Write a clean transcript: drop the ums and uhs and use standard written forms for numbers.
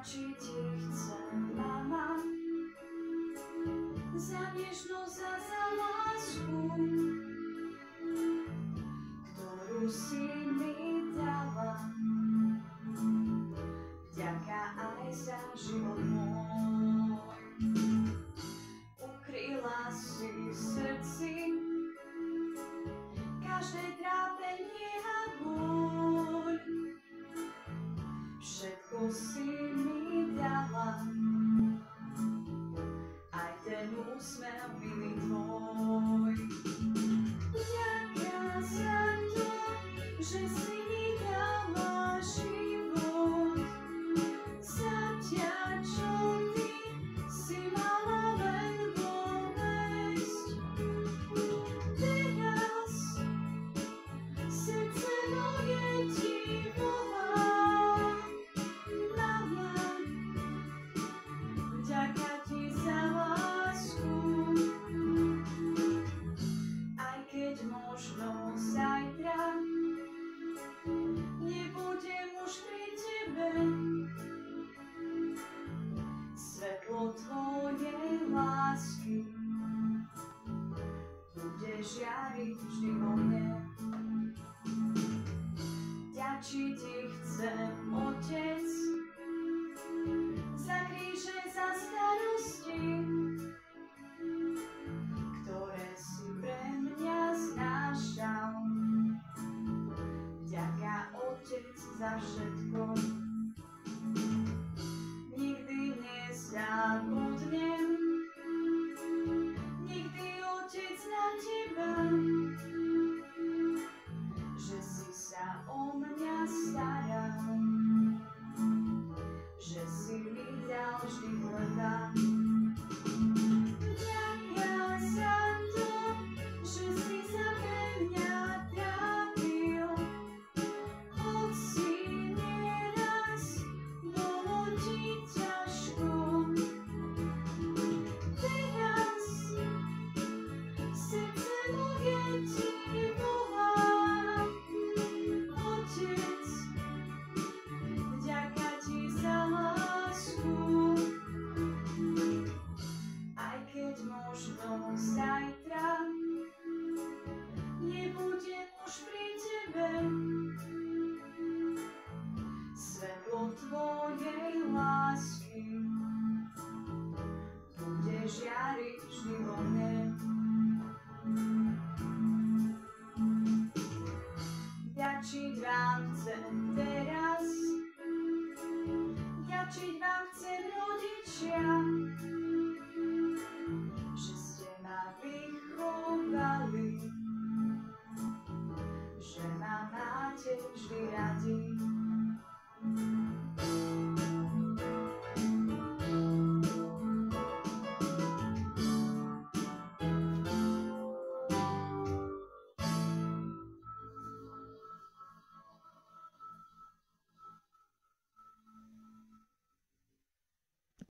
Vďačiť ti chcem, mama, za nežnosť a za lásku, ktorú si mi dala. Vďaka aj za život môj. Ukryla si v srdci každé trápenie a bôľ. Všetko si mi dala, aj ten úsmev milý tvoj. Vďaka za to, že si mi dala život, za ťa, čo ty si mala len bolesť. Teraz srdce moje ti volá, mama, vďaka ti za lásku. Aj keď možno zajtra nebudem už pri tebe, svetlo tvojej lásky bude žiariť vždy vo mne. Vďačiť ti chcem, Otec, za kríže, za starosti, ktoré si pre mňa znášal. Vďaka, Otec, za všetko. Nikdy nezabudnem, nikdy, Otec, na teba, že si sa o mňa staral, že si mi dal vždy chleba. Vďaka za to, že si sa pre mňa trápil, hoci nieraz bolo ti ťažko. Teraz srdce moje ti volá, Otec, vďaka ti za lásku. Aj keď možno zajtra nebudem už pri tebe, svetlo tvojej lásky bude žiariť vždy vo mne. Vďačiť vám chcem teraz, vďačiť vám chcem, rodičia, že ste ma vychovali, že ma máte vždy radi.